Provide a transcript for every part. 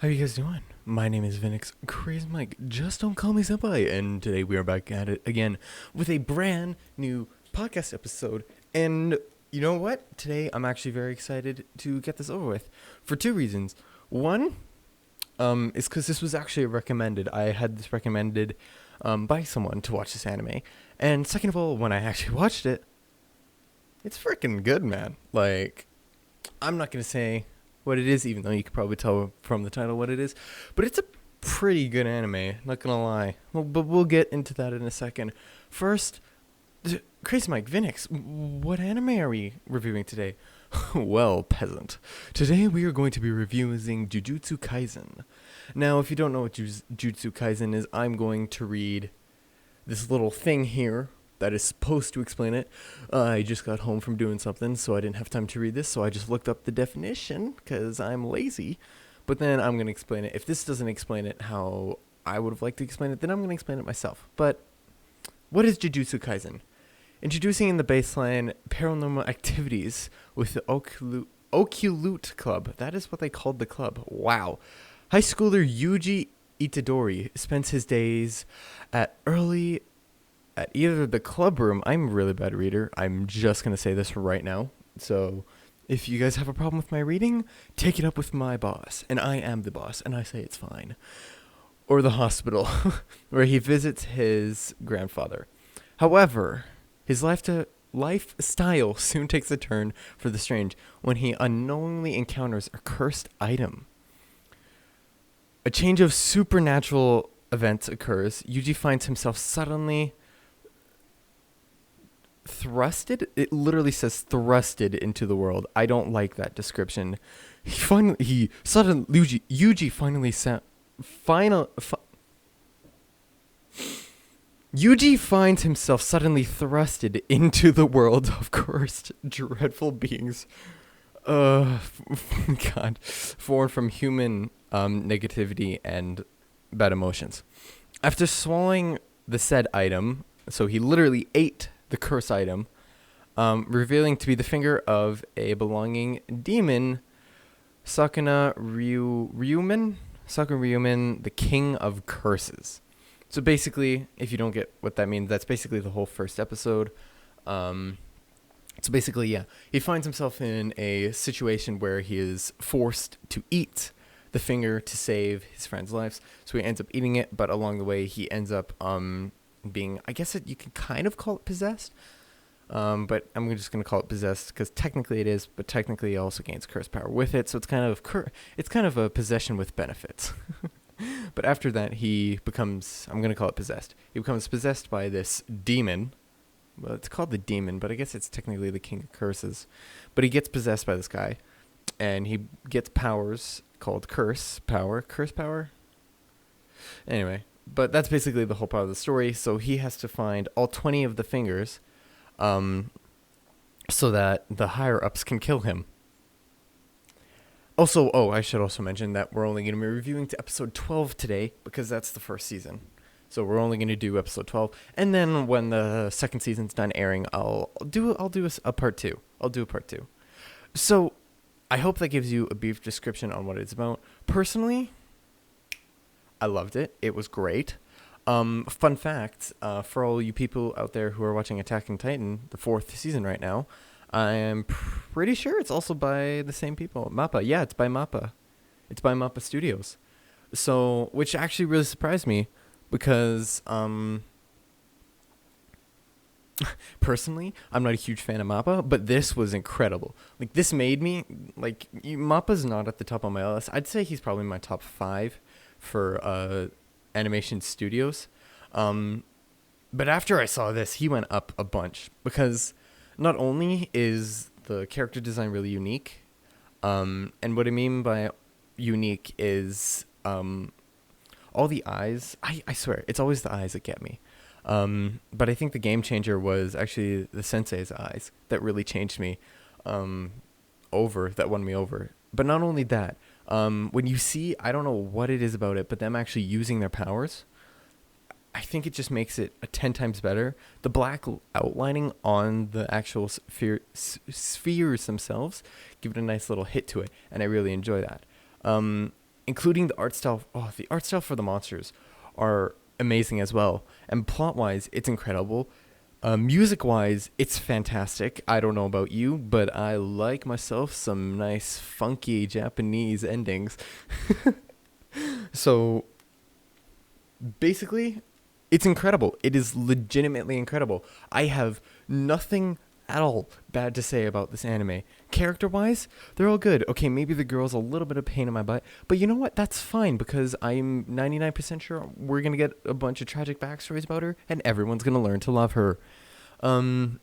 How you guys doing? My name is Vinix Crazy Mike. Just don't call me senpai. And today we are back at it again with a brand new podcast episode. And you know what? Today I'm actually very excited to get this over with for two reasons. One, is because this was actually recommended. I had this recommended by someone to watch this anime. And second of all, when I actually watched it, it's freaking good, man. Like, I'm not gonna say what it is, even though you could probably tell from the title what it is. But it's a pretty good anime, not gonna lie. Well, but we'll get into that in a second. First, Crazy Mike, Vinix, what anime are we reviewing today? Well, peasant. Today we are going to be reviewing Jujutsu Kaisen. Now, if you don't know what Jujutsu Kaisen is, I'm going to read this little thing here that is supposed to explain it. I just got home from doing something, so I didn't have time to read this, so I just looked up the definition, because I'm lazy. But then I'm going to explain it. If this doesn't explain it how I would have liked to explain it, then I'm going to explain it myself. But what is Jujutsu Kaisen? Introducing in the baseline paranormal activities with the Oculute Club. That is what they called the club. Wow. High schooler Yuji Itadori spends his days at either the club room. I'm a really bad reader. I'm just going to say this right now. So if you guys have a problem with my reading, take it up with my boss. And I am the boss, and I say it's fine. Or the hospital, where he visits his grandfather. However, his lifestyle soon takes a turn for the strange when he unknowingly encounters a cursed item. A change of supernatural events occurs. Yuji finds himself suddenly thrusted. It literally says thrusted into the world. I don't like that description. Yuji finds himself suddenly thrusted into the world of cursed, dreadful beings. God, born from human negativity and bad emotions. After swallowing the said item, so he literally ate the curse item, revealing to be the finger of a belonging demon, Sakuna Ryumen, the king of curses. So basically, if you don't get what that means, that's basically the whole first episode. So basically, yeah, he finds himself in a situation where he is forced to eat the finger to save his friend's lives. So he ends up eating it, but along the way, he ends up being, I guess you can kind of call it possessed. But I'm just going to call it possessed because technically it is, but technically he also gains curse power with it. So it's kind of a possession with benefits. But after that, he becomes, I'm going to call it possessed. He becomes possessed by this demon. Well, it's called the demon, but I guess it's technically the king of curses. But he gets possessed by this guy, and he gets powers called curse power. Anyway, but that's basically the whole part of the story. So he has to find all 20 of the fingers, so that the higher-ups can kill him. Also, I should also mention that we're only going to be reviewing to episode 12 today, because that's the first season. So we're only going to do episode 12, and then when the second season's done airing, I'll do a part 2. I'll do a part 2. So I hope that gives you a brief description on what it's about. Personally, I loved it. It was great. Fun fact, for all you people out there who are watching Attack on Titan, the 4th season right now, I am pretty sure it's also by the same people. MAPPA. Yeah, it's by MAPPA. It's by MAPPA Studios. So, which actually really surprised me because, personally, I'm not a huge fan of MAPPA, but this was incredible. Like, this made me, MAPPA's not at the top of my list. I'd say he's probably my top 5 for, animation studios. But after I saw this, he went up a bunch because not only is the character design really unique, and what I mean by unique is all the eyes. I swear, it's always the eyes that get me. But I think the game changer was actually the sensei's eyes that really changed me that won me over. But not only that, when you see, I don't know what it is about it, but them actually using their powers, I think it just makes it 10 times better. The black outlining on the actual spheres themselves give it a nice little hit to it, and I really enjoy that. including the art style. Oh, the art style for the monsters are amazing as well. And plot wise, it's incredible. Music wise, it's fantastic. I don't know about you, but I like myself some nice funky Japanese endings. So basically, it's incredible. It is legitimately incredible. I have nothing at all bad to say about this anime. Character-wise, they're all good. Okay, maybe the girl's a little bit of pain in my butt, but you know what? That's fine because I'm 99% sure we're going to get a bunch of tragic backstories about her and everyone's going to learn to love her. Um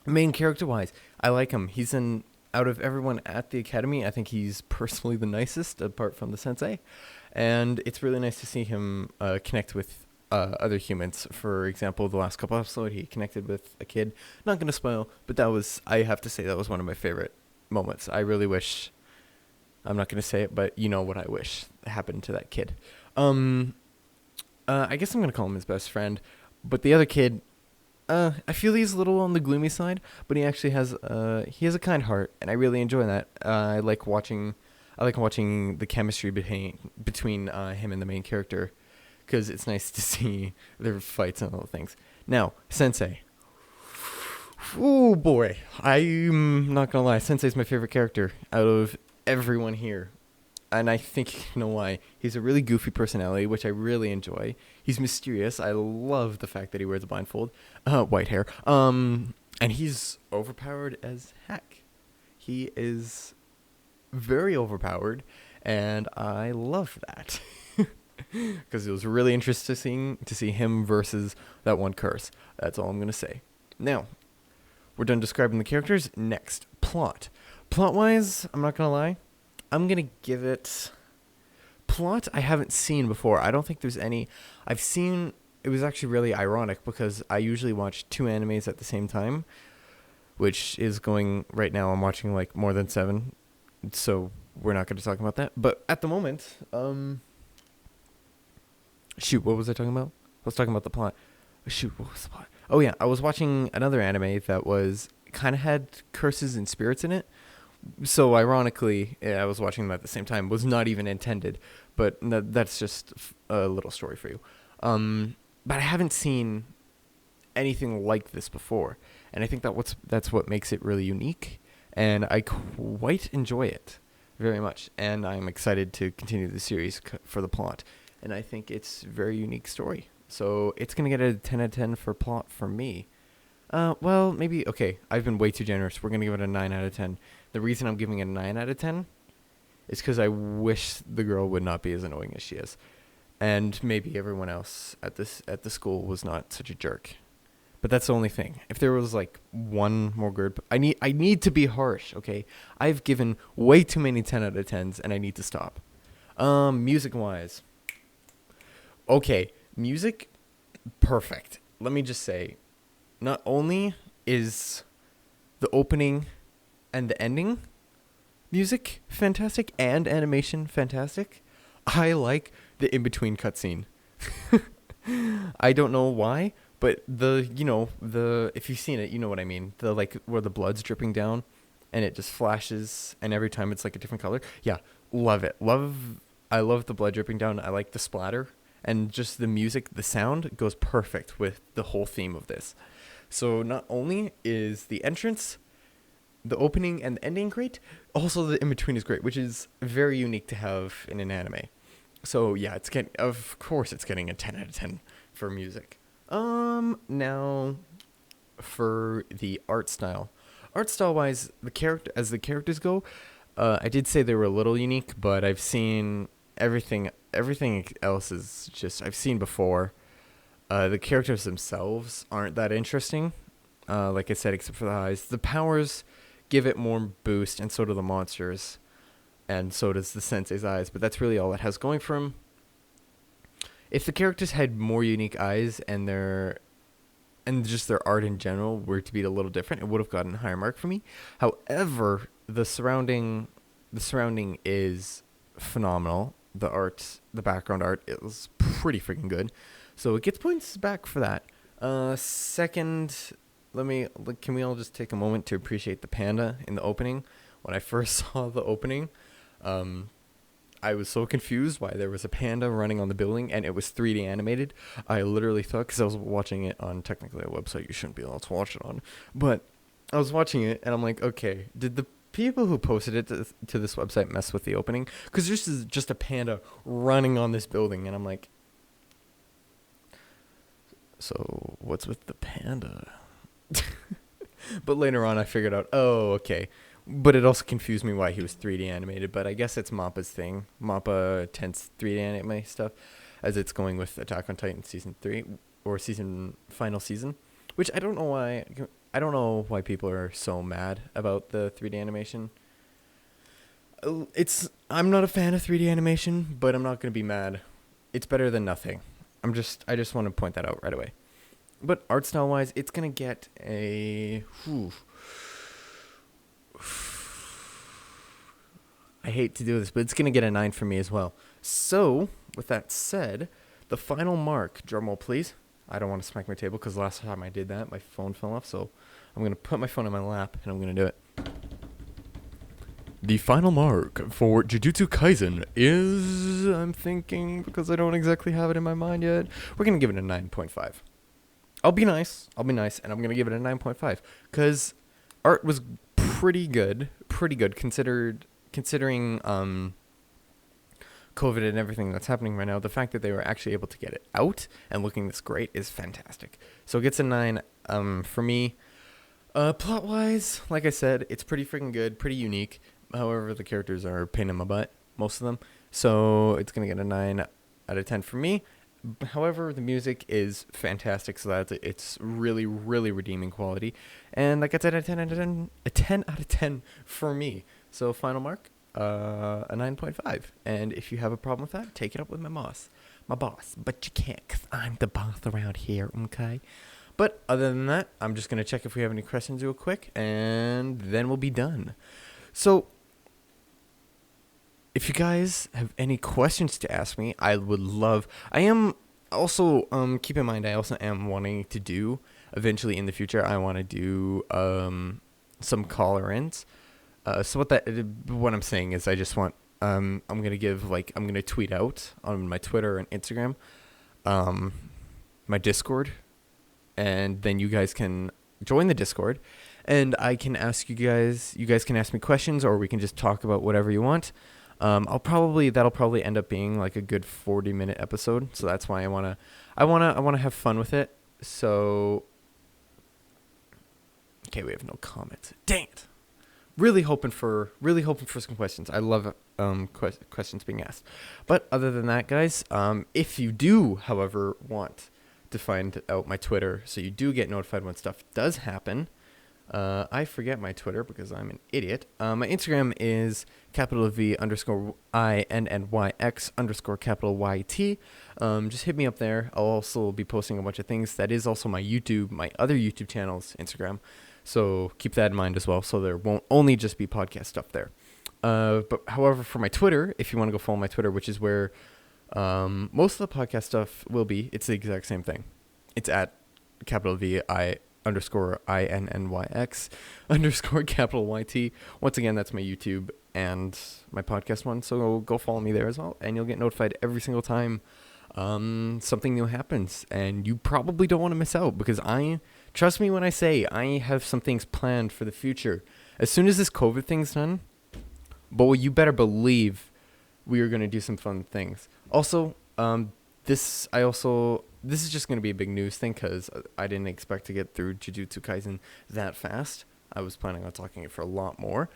Main character-wise, I like him. He's in out of everyone at the academy, I think he's personally the nicest apart from the sensei. And it's really nice to see him connect with other humans. For example, the last couple episodes, he connected with a kid. Not going to spoil, but I have to say, that was one of my favorite moments. I really wish, I'm not going to say it, but you know what I wish happened to that kid. I guess I'm going to call him his best friend. But the other kid, I feel he's a little on the gloomy side, but he actually has a kind heart, and I really enjoy that. I like watching the chemistry between him and the main character, because it's nice to see their fights and all things. Now, Sensei. Oh boy, I'm not gonna lie, Sensei's my favorite character out of everyone here. And I think you know why. He's a really goofy personality, which I really enjoy. He's mysterious. I love the fact that he wears a blindfold, white hair. And he's overpowered as heck. He is very overpowered, and I love that. Because it was really interesting to see him versus that one curse. That's all I'm gonna say. Now, we're done describing the characters. Next, plot. Plot-wise, I'm not gonna lie, I'm going to give it plot I haven't seen before. I don't think there's any. I've seen, it was actually really ironic because I usually watch 2 animes at the same time, which is going right now. I'm watching like more than 7. So we're not going to talk about that. But at the moment, shoot, what was I talking about? I was talking about the plot. Shoot, what was the plot? Oh yeah, I was watching another anime that was kind of had curses and spirits in it. So ironically, I was watching them at the same time. Was not even intended, but that's just a little story for you. But I haven't seen anything like this before, and I think that's what makes it really unique, and I quite enjoy it very much, and I'm excited to continue the series for the plot, and I think it's a very unique story. So it's gonna get a 10 out of 10 for plot for me. Well, maybe, okay, I've been way too generous. We're going to give it a 9 out of 10. The reason I'm giving it a 9 out of 10 is because I wish the girl would not be as annoying as she is. And maybe everyone else at the school was not such a jerk. But that's the only thing. If there was like one more good, I need to be harsh, okay? I've given way too many 10 out of 10s and I need to stop. Music-wise. Okay, music, perfect. Let me just say, not only is the opening and the ending music fantastic and animation fantastic, I like the in-between cutscene. I don't know why, but if you've seen it, you know what I mean. The like where the blood's dripping down and it just flashes and every time it's like a different color. Yeah, love it. I love the blood dripping down. I like the splatter and just the music, the sound goes perfect with the whole theme of this. So not only is the entrance, the opening, and the ending great, also the in-between is great, which is very unique to have in an anime. So yeah, of course it's getting a 10 out of 10 for music. Now for the art style. Art style wise, the characters go, I did say they were a little unique, but I've seen everything else is just I've seen before. The characters themselves aren't that interesting, like I said, except for the highs. The powers give it more boost, and so do the monsters, and so does the sensei's eyes, but that's really all it has going for him. If the characters had more unique eyes and just their art in general were to be a little different, it would have gotten a higher mark for me. However, the surrounding is phenomenal. The background art is pretty freaking good. So it gets points back for that. Second, can we all just take a moment to appreciate the panda in the opening? When I first saw the opening, I was so confused why there was a panda running on the building and it was 3D animated. I literally thought, because I was watching it on technically a website you shouldn't be allowed to watch it on, but I was watching it and I'm like, okay, did the people who posted it to this website mess with the opening? Because this is just a panda running on this building, and I'm like, so what's with the panda? But later on I figured out, oh, okay. But it also confused me why he was 3D animated, but I guess it's Mappa's thing. Mappa tends 3D anime stuff, as it's going with Attack on Titan season 3, or final season, which I don't know why. I don't know why people are so mad about the 3D animation. I'm not a fan of 3D animation, but I'm not going to be mad. It's better than nothing. I just want to point that out right away. But art style wise, it's going to get a I hate to do this, but it's going to get a 9 for me as well. So, with that said, the final mark, drumroll please. I don't want to smack my table because last time I did that, my phone fell off. So, I'm going to put my phone in my lap and I'm going to do it. The final mark for Jujutsu Kaisen is, I'm thinking, because I don't exactly have it in my mind yet, we're going to give it a 9.5. I'll be nice, and I'm going to give it a 9.5. Because art was pretty good considering COVID and everything that's happening right now. The fact that they were actually able to get it out and looking this great is fantastic. So it gets a 9 for me. Plot wise, like I said, it's pretty freaking good, pretty unique. However, the characters are a pain in my butt, most of them. So it's going to get a 9 out of 10 for me. However, the music is fantastic, so that it's really, really redeeming quality. And that gets a 10 out of 10 for me. So final mark, a 9.5. And if you have a problem with that, take it up with my boss. But you can't, because I'm the boss around here, okay? But other than that, I'm just going to check if we have any questions real quick, and then we'll be done. So, if you guys have any questions to ask me, I would love... I am also, keep in mind, I also am wanting to do, eventually in the future, I want to do some call-ins. So what I'm saying is I just want... I'm going to tweet out on my Twitter and Instagram, my Discord, and then you guys can join the Discord, and I can ask you guys can ask me questions, or we can just talk about whatever you want. That'll probably end up being like a good 40-minute episode, so that's why I wanna have fun with it. So, okay, we have no comments. Dang it! Really hoping for some questions. I love questions being asked. But other than that, guys, if you do, however, want to find out my Twitter, so you do get notified when stuff does happen. I forget my Twitter because I'm an idiot. My Instagram is _INNYX_YT. Just hit me up there. I'll also be posting a bunch of things. That is also my other YouTube channel's Instagram. So keep that in mind as well. So there won't only just be podcast stuff there. But however, for my Twitter, if you want to go follow my Twitter, which is where most of the podcast stuff will be, it's the exact same thing. It's at _INNYX_YT. Once again, that's my YouTube and my podcast one. So go follow me there as well, and you'll get notified every single time something new happens. And you probably don't want to miss out, because trust me when I say I have some things planned for the future. As soon as this COVID thing's done, boy, you better believe we are going to do some fun things. Also, this is just going to be a big news thing, because I didn't expect to get through Jujutsu Kaisen that fast. I was planning on talking it for a lot more.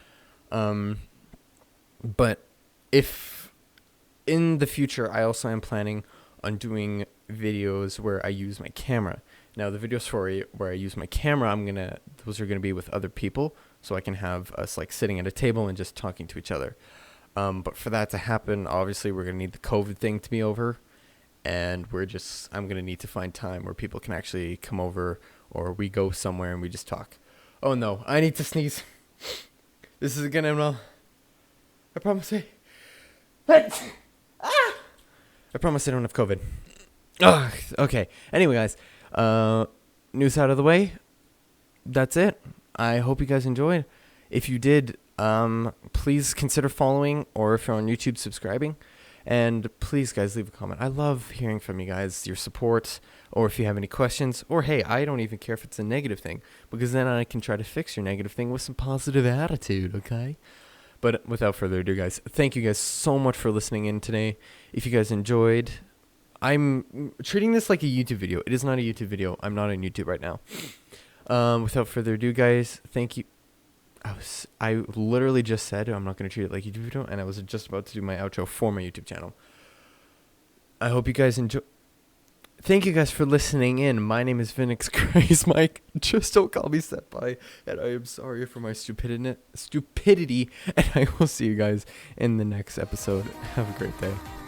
But if in the future, I also am planning on doing videos where I use my camera. Now, the videos where I use my camera, those are going to be with other people, so I can have us like sitting at a table and just talking to each other. But for that to happen, obviously, we're going to need the COVID thing to be over. And I'm going to need to find time where people can actually come over, or we go somewhere and we just talk. Oh no, I need to sneeze. This is going to, I promise I promise I don't have COVID. Okay. Anyway, guys, news out of the way. That's it. I hope you guys enjoyed. If you did, please consider following, or if you're on YouTube, subscribing. And please, guys, leave a comment. I love hearing from you guys, your support, or if you have any questions. Or, hey, I don't even care if it's a negative thing, because then I can try to fix your negative thing with some positive attitude, okay? But without further ado, guys, thank you guys so much for listening in today. If you guys enjoyed, I'm treating this like a YouTube video. It is not a YouTube video. I'm not on YouTube right now. Without further ado, guys, thank you. I literally just said I'm not going to treat it like a YouTube video, and I was just about to do my outro for my YouTube channel. I hope you guys enjoy. Thank you guys for listening in. My name is Vinix Grace Mike. Just don't call me Senpai, and I am sorry for my stupidity, and I will see you guys in the next episode. Have a great day.